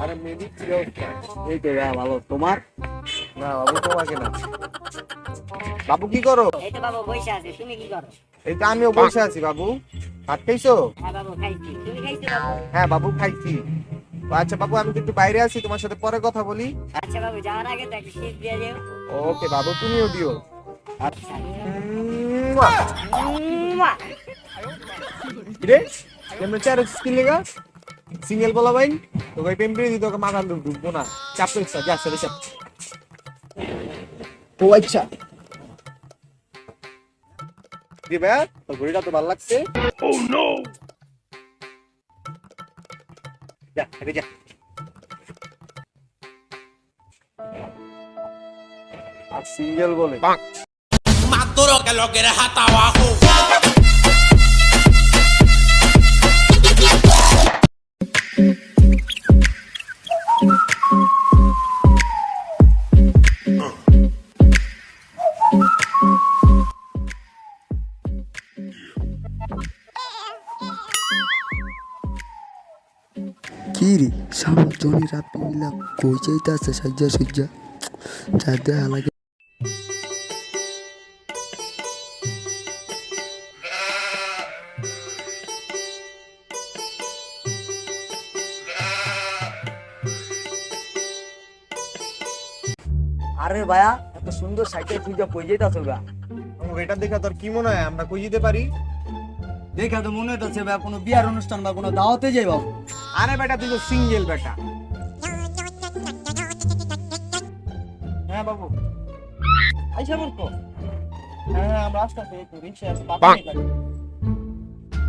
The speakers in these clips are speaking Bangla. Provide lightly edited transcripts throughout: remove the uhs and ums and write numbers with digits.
আরে মেহেদি কি অবস্থা? এই তো ভালো, তোমার? না বাবু, তোমাকে না। বাবু কি করো? এই তো বাবু বসে আছে, তুমি কি করো? এই তো আমিও বসে আছি। বাবু ভাত খাইছো? হ্যাঁ বাবু খাইছি, তুমি খাইছো বাবু? হ্যাঁ বাবু, খাইছি। আচ্ছা বাবু, আমি তো একটু বাইরে আছি, তোমার সাথে পরে কথা বলি। আচ্ছা বাবু, যাওয়ার আগে তো একটা কিস দিয়ে যাও। ওকে বাবু, তুমিও দিও। আচ্ছা। মুয়া। মুয়া। রে কেমন চার স্কিল লেগা সিঙ্গেল বলা ভাই, তো ভাই পেম্পে দিতে ওকে মাথা ঢুকবো না। চাপ তো যা সাথে চাপ। ও আচ্ছা দি ভাই, তো ঘড়িটা তো ভালো লাগছে। ও নো, যা হেঁটে যা। আর সিঙ্গেল বলে Más duro que lo que eres hasta abajo. কি রে সামনে জনি রাত মিলা কই যাইতে আছে সাজ্জা সুজ্জা যাতে হালাকে আরে ভাইয়া, এত সুন্দর সাইকেল তুই যা কই যাইতাছো গা? আমার এটা দেখা তোর কি মনে হয় আমরা কই যেতে পারি? দেখা তো মনে হইতাছে ভাইয়া কোনো বিয়ার অনুষ্ঠান বা কোনো দাওয়াতে যাই বাবু। আরে বেটা, তুই তো সিঙ্গেল বেটা। হ্যাঁ বাবু, আইসা বলতো। হ্যাঁ আমরা আসতেছি, একটু রিক্সা আছে,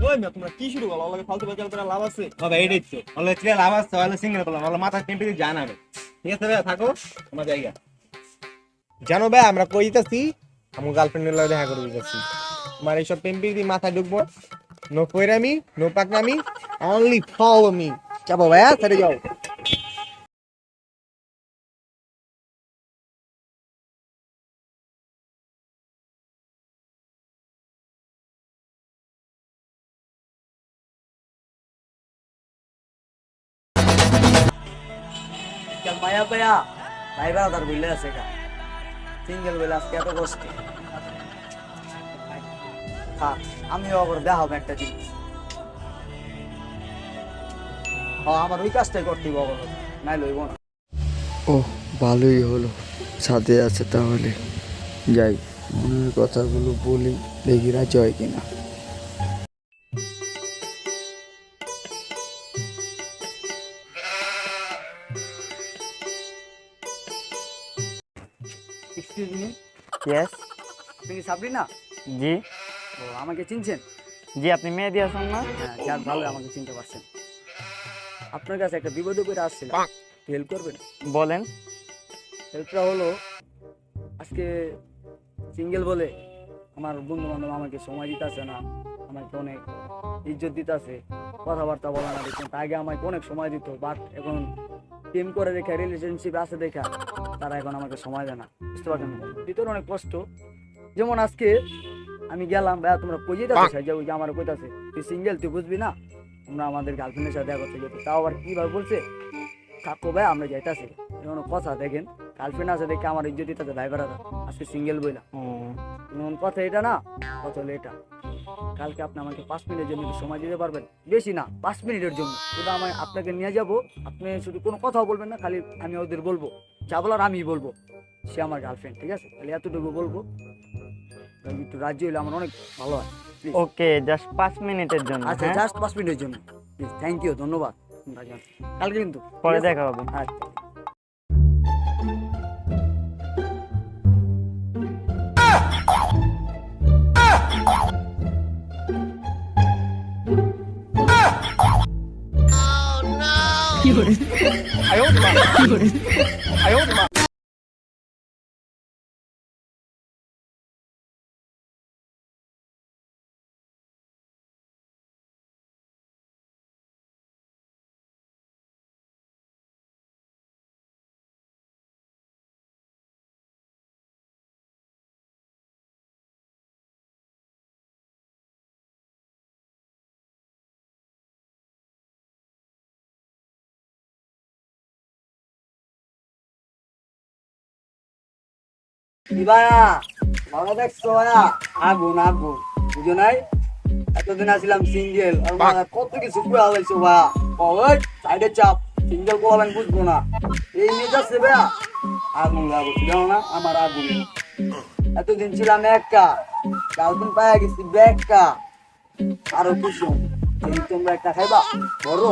ওই মিয়া তোমরা কি শুরু করো? লাগে ফালতু বেচাল করে লাভ আছে? বাবা এইটাই তো বলে ছিল লাভ আছে, তাহলে সিঙ্গেল বললাম, বলে মাথা টেম্পে জানাবে। ঠিক আছে ভাই, থাকো তোমার জায়গা। জানো ভাই আমরা কই যেতেছি? আমার গার্লফ্রেন্ডের লগে দেখা করে যেতেছি। তোমার এইসব টেম্পে দিয়ে মাথা ঢুকবো। নো কইরামি, নো পাকনামি, অনলি ফলো মি। যাবো ভাইয়া, ছেড়ে যাও। মায়া ভাইয়া, ভাই বাদার বইলে আছে গা। সিঙ্গেল বইলে আজকে এত কষ্ট। থাক, আমিও আবার দেখাবো একটা জিনিস। আমার ওই কাজটাই করতে হবে, নাই লইব না। ও ভালোই হলো সাথে আছে তাহলে যাই মনের কথাগুলো বলি দেখি রাজি হয় কিনা। Excuse me, yes. আপনি কি সাবরিনা? জি। ও, আমাকে চিনছেন? জি, আপনি মেহেদি হাসান না? হ্যাঁ, যাক ভালো আমাকে চিনতে পারছেন। আপনার কাছে একটা বিপদে করে আসছিলাম, হেল্প করবেন? বলেন। হেল্পটা হলো, আজকে সিঙ্গেল বলে আমার বন্ধু বান্ধব আমাকে সময় দিতেছে না, আমাকে অনেক ইজ্জত দিতেছে, কথাবার্তা বলে না। দেখুন আগে আমাকে অনেক সময় দিত, বাট এখন প্রেম করে দেখা, রিলেশনশিপ আছে দেখা, তারা এখন আমাকে সময় দেয় না। বুঝতে পারছেন? ভিতরে অনেক কষ্ট। যেমন আজকে আমি গেলাম, ভাইয়া তোমরা কই যেতেছো? যে ওই যে আমার কইতাছে তুই সিঙ্গেল, তুই বুঝবি না, আমরা আমাদের গার্লফ্রেন্ডের সাথে দেখা করতে যেতে। তাও আবার কিভাবে বলছে, থাকো ভাই আমরা যাইতাছি। এমন কথা দেখেন, গার্লফ্রেন্ড আছে দেখে আমার ইজ্জত দিতেছে ভাই বেড়াটা, আজকে সিঙ্গেল বইলা। এমন কথা এটা না, কথা হলো এটা। কালকে আপনি আমাকে 5 মিনিটের জন্য একটু সময় দিতে পারবেন? বেশি না, 5 মিনিটের জন্য। শুধু আমি আপনাকে নিয়ে যাব, আপনি শুধু কোনো কথাও বলবেন না, খালি আমি ওদের বলবো, যা বলার আমি বলবো, সে আমার গার্লফ্রেন্ড। ঠিক আছে, খালি এতটুকু বলবো। একটু রাজি হইলে আমার অনেক ভালো হয়। ওকে, জাস্ট 5 মিনিটের জন্য। আচ্ছা, হ্যাঁ, জাস্ট 5 মিনিটের জন্য। প্লিজ, থ্যাংক ইউ, ধন্যবাদ। কালকে কিন্তু পরে ঠিক আছে? দেখা হবে। আচ্ছা। কি ভাইয়া ভালো দেখছো ভাইয়া? আগুন আগুন বুঝো নাই? এতদিন আসলাম সিঙ্গেল আর ভাইয়া কত কিছু পুরা হয়েছে ভাইয়া। ওই সাইডে চাপ, সিঙ্গেল কোলাবেন বুঝবো না। এই নিয়ে যাচ্ছে ভাইয়া আগুন লাগো, জানো না আমার আগুন। এতদিন ছিলাম একা, গার্লফ্রেন্ড পাইয়া গেছি বেকা। আরো খুশি এই তোমরা একটা খাইবা বড়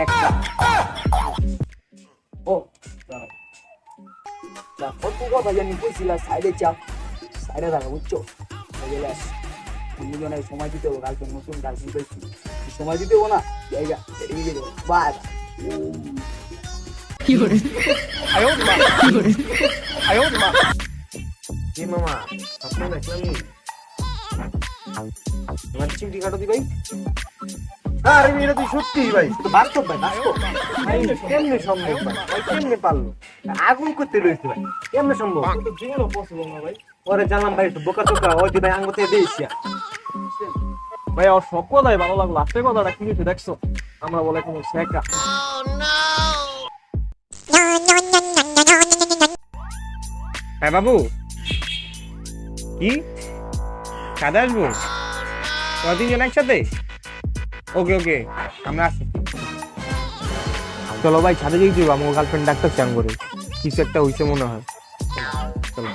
একটা। ও কত কথা জানি কইছিলা সাইডে চাপ, সাইডে থাকা বুঝছো? দুজনের সময় দিতে হবে, গার্লফ্রেন্ড নতুন গার্লফ্রেন্ড পেয়েছি, সময় দিতে হবো না জায়গা এগিয়ে দেবো। বাই কি মামা আপনি দেখলাম নি আমার চিমটি কাটো দি ভাই। আরে এটা তুই সত্যি ভাই, তো বাস্তব ভাই, বাস্তব ভাই। কেমনে সম্ভব ভাই? ভাই কেমনে পারলো? আগুন করতে রয়েছে ভাই, কেমনে সম্ভব? তো জীবনও পসিবল না ভাই। পরে জানলাম ভাই বোকা টোকা ওই দি ভাই আঙ্গুতে দিয়েছি। ভাই ওর সব কথাই ভালো লাগলো, লাস্টের কথাটা কি হয়েছে দেখছো? আমরা বলে কোনো শেখা হ্যাঁ বাবু, কি কাজে আসবো? তোরা তিনজন একসাথে? ওকে ওকে, আমরা আসছি। চলো ভাই ছাদে যেই যাবো, আমার গার্লফ্রেন্ড ডাক্তার চান করে কিছু একটা হয়েছে মনে হয়। চলো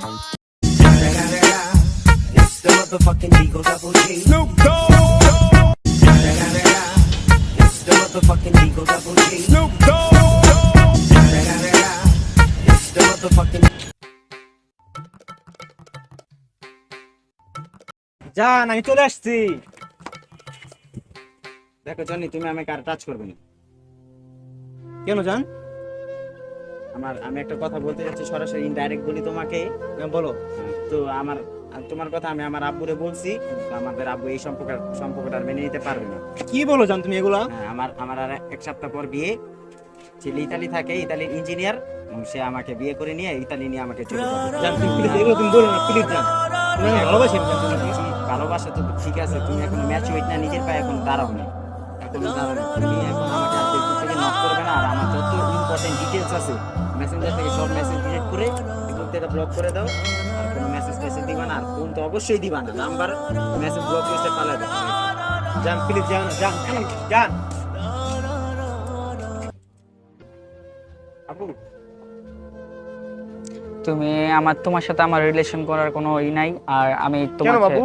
জান, আমি চলে আসছি। দেখো জনি, তুমি আমাকে আর টাচ করবে না। কেন জান? আমি একটা কথা বলতে যাচ্ছি, সরাসরি ইনডাইরেক্ট বলি তোমাকে। হ্যাঁ, বলো। তো তোমার কথা আমি আমার আব্বুরে বলছি, তো আমাদের আব্বু এই সম্পর্কটা আর মেনে নিতে পারবে না। কি বলো জান তুমি এগুলা? হ্যাঁ, আমার আর এক সপ্তাহ পর বিয়ে। ছেলে ইতালি থাকে, ইতালির ইঞ্জিনিয়ার, সে আমাকে বিয়ে করে নিয়ে ইতালি নিয়ে আমাকে চলে যাবে। জান তুমি প্লিজ এগুলো তুমি বলো না, প্লিজ জান। তুমি আমাকে ভালোবাসেন জান, তুমি please। ভালোবাসা তো ঠিক আছে, তুমি এখন ম্যাচুইট না, নিজের পায়ে এখন দাঁড়াও না, এখন দাঁড়াও না। তুমি এখন আমাকে আর ফেসবুক থেকে নক করবে না, আর আমার যত ইম্পর্টেন্ট ডিটেলস আছে মেসেঞ্জার থেকে সব মেসেজ ডিলিট করে ফেসবুক থেকে ব্লক করে দাও। আর কোনো মেসেজ দিবা না, আর ফোন তো অবশ্যই দিবা না, নাম্বার মেসেজ ব্লক লিস্টে পাঠিয়ে দাও। জান প্লিজ জান, জান প্লিজ জান। আপু তুমি তোমার সাথে আমার রিলেশন করার কোনো নাই। আর আমি কেন বাবু?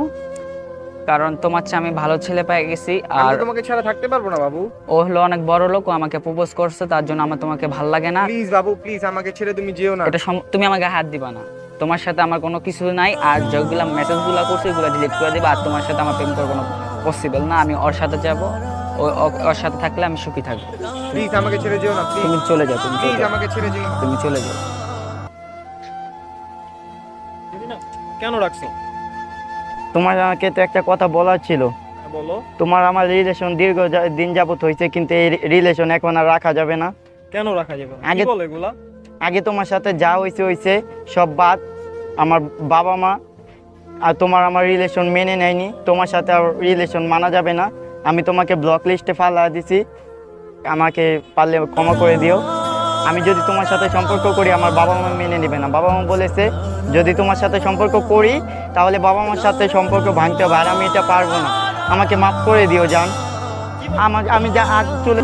কারণ তোমার চেয়ে আমি ভালো ছেলে পেয়ে গেছি। আমি আর তোমাকে ছাড়া থাকতে পারবো না বাবু। ও হলো অনেক বড় লোক, ও আমাকে প্রপোজ করছে, তার জন্য আমার তোমাকে ভাল লাগে না। প্লিজ বাবু, প্লিজ আমাকে ছেড়ে তুমি যেও না। তুমি আমাকে হাত দিবা না। তোমার সাথে আমার কোনো কিছু নাই। আর যেগুলা মেসেজগুলো করছে ওগুলো ডিলিট করে দিবা। আর তোমার সাথে আমার প্রেম করা কোনো পসিবল না। আমি ওর সাথে যাব, ওর সাথে থাকলে আমি সুখী থাকবো। প্লিজ আমাকে ছেড়ে যেও না, প্লিজ। তুমি চলে যাও, তুমি প্লিজ আমাকে ছেড়ে যেও না। তুমি চলে যাও। কেন রাখছো? তোমার আমাকে তো একটা কথা বলার ছিল। বলো। তোমার আমার রিলেশন দীর্ঘ দিন যাবত হয়েছে, কিন্তু এই রিলেশন এখন আর রাখা যাবে না। কেন রাখা যাবে না? কি আগে- বলো এগুলা? আগে তোমার সাথে যা হয়েছে সব বাদ। আমার বাবা মা আর তোমার আমার রিলেশন মেনে নেয়নি, তোমার সাথে আর রিলেশন মানা যাবে না। আমি তোমাকে ব্লক লিস্টে ফালা দিছি, আমাকে পারলে ক্ষমা করে দিও। আমি যদি তোমার সাথে সম্পর্ক করি আমার বাবা মা মেনে নেবে না। বাবা মা বলেছে যদি তোমার সাথে সম্পর্ক করি তাহলে বাবা মার সাথে সম্পর্ক ভাঙতে হবে, আর আমি এটা পারবো না। আমাকে মাফ করে দিও জান। আমি যা আজ চলে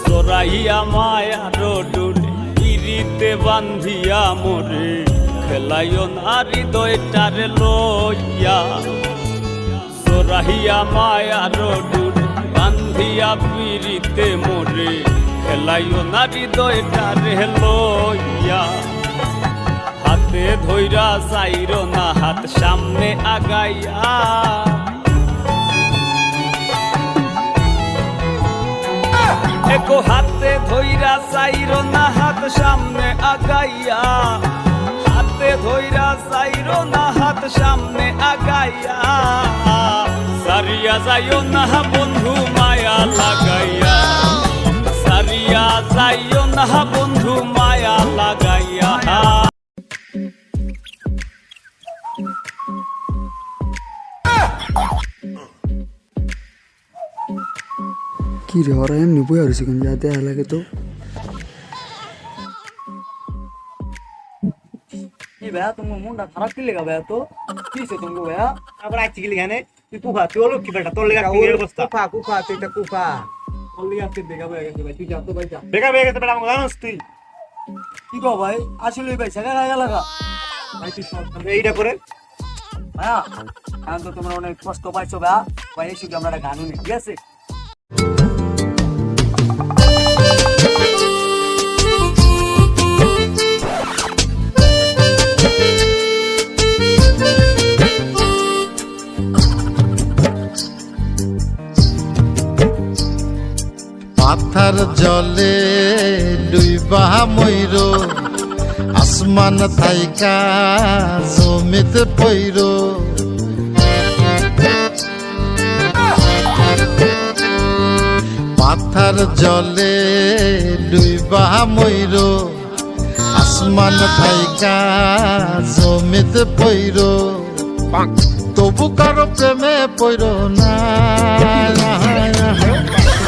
জোরাইয়া মায়ার ডোরে ইরিতে বান্ধিয়া মোরে, খেলাইও না হৃদয়টারে লইয়া। জোরাইয়া মায়ার ডোরে বান্ধিয়া পিরিতে মোরে, খেলাইও না হৃদয়টারে লইয়া। হাতে ধইরা চাইরো না হাত সামনে আগাইয়া, একো হাতে ধইরা চাইরো না হাত সামনে আগাইয়া। হাতে ধইরা চাইরো না হাত সামনে আগাইয়া। সারিয়া যাইও না বন্ধু মায়া লাগাইয়া, সারিয়া যাইও না বন্ধু মায়া লাগাইয়া। কি রে ওরা এমনি বই আর কেন যা দেয়া লাগে তো এই ভাইয়া তোমার মনটা খারাপ কি লেগা ভাইয়া তো কি হয়েছে তোমাকে ভাইয়া? তারপর আইছি গেলি এখানে তুই কুফা তুই হলো কি বেটা তোর লেগে কি অবস্থা কুফা কুফা তুই এটা কুফা তোর লিগে আজকে দেখা হয়ে গেছে ভাই, তুই যা তো ভাই যা। বেকা বেকা গেছে বেটা আমাকে জানোস তুই কি কও ভাই, আসলে ভাই শেখা খাওয়া লাগা ভাই তুই সব এইটা করে ভাইয়া। এখন তো তোমরা অনেক কষ্ট পাইছো ভাইয়া, ভাই এই শুধু আমরা একটা গান শুনি, ঠিক আছে? পাথার জলে ডুইবা ময়ূর আসমান থাইকা জমিতে পইর পাথার জলে ডুইবা ময়ূর আসমান থাইকা জমিতে পইর তবু কারো প্রেমে পইর না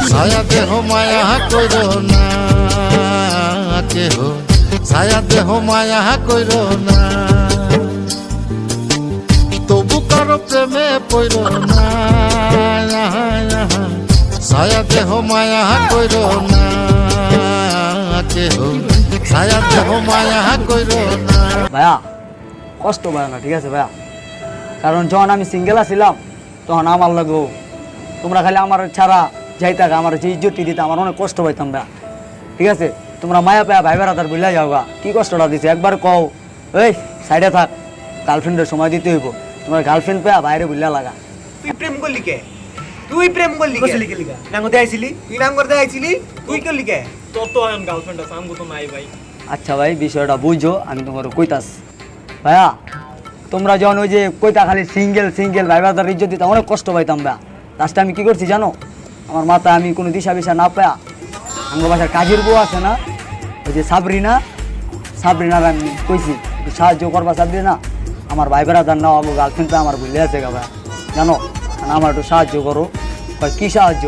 ছায়া দেহ মায়া কইর না কেহ ছায়া দেহ মায়া কইর না তবু কারো প্রেমে পইর না ছায়া দেহ মায়া কইর না কেহ ছায়া দেহ মায়া কইর না। ভাইয়া কষ্ট ভাইয়া না, ঠিক আছে ভাইয়া? কারণ যখন আমি সিঙ্গেল আছিলাম তখন আমার লাগো তোমরা খালি আমার ছাড়া যাইতা আমার যে ইজ্জতটি দিতে আমার অনেক কষ্ট পাইতাম ভাইয়া, ঠিক আছে? তোমরা মায়া পায়া ভাই বেড়াতার বইলা যাও গা, কি কষ্টটা দিছে একবার কও এই সাইডে থাক, গার্লফ্রেন্ডের সময় দিতে হইব। তোমার গার্লফ্রেন্ড পায়া বাইরে বইলা লাগা। তুই প্রেম করলি কে তুই প্রেম করলি কে নাম করতে আইছিলি তুই নাম করতে আইছিলি তুই করলি কে তোর তো এখন গার্লফ্রেন্ড আছে আমগো তো নাই ভাই। আচ্ছা ভাই বিষয়টা বুঝো, আমি তোমার কইতাস ভাইয়া। তোমরা যখন ওই যে কইতা খালি সিঙ্গেল সিঙ্গেল ভাই বেড়াতার ইজ্জত দিতে অনেক কষ্ট পাইতাম ভাইয়া। লাস্টে আমি কি করছি জানো? আমার মাথায় আমি কোনো দিশা বিশা না পায়া আমার বাসার কাজের বউ আছে না, ওই যে সাবরিনার আমি কইছি একটু সাহায্য করবা সাবরিনা, আমার ভাই বেড়াদার নাও আমার গার্লফ্রেন্ড পা আমার ভুলে আছে গা ভাই, জানো? আমার একটু সাহায্য করো। কি সাহায্য?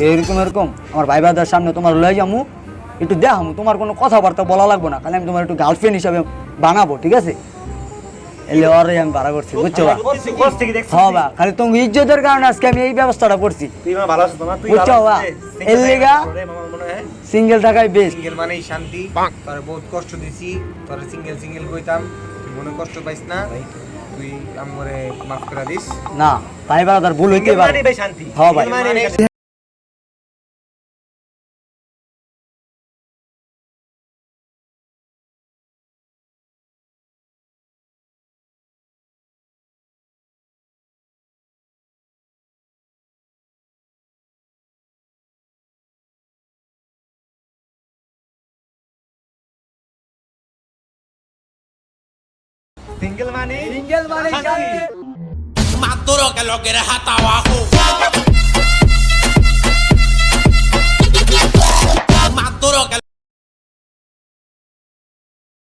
এরকম এরকম আমার ভাই বেড়াদার সামনে তোমার লয়ে যামু, একটু দেখামু, তোমার কোনো কথাবার্তা বলা লাগবো না, খালি আমি তোমার একটু গার্লফ্রেন্ড হিসাবে বানাবো, ঠিক আছে? এলে ওরে আমি ভাড়া করছি, বুঝছো? হ্যাঁ বা খালি তোমার ইজ্জতের কারণে আজকে আমি এই ব্যবস্থাটা করছি, তুই আমার ভালো আছিস না তুই বুঝছো বা? এর লেগা সিঙ্গেল থাকাই বেস্ট। সিঙ্গেল মানেই শান্তি। তোর বহুত কষ্ট দিছি, তোর সিঙ্গেল সিঙ্গেল কইতাম, তুই মনে কষ্ট পাইস না, তুই আমরে মাফ করে দিস। না ভাই বারাদার ভুল হইতে পারে, মানে ভাই শান্তি। হ্যাঁ ভাই। মানে সিঙ্গেল মানে Más duro que lo que eres hasta abajo.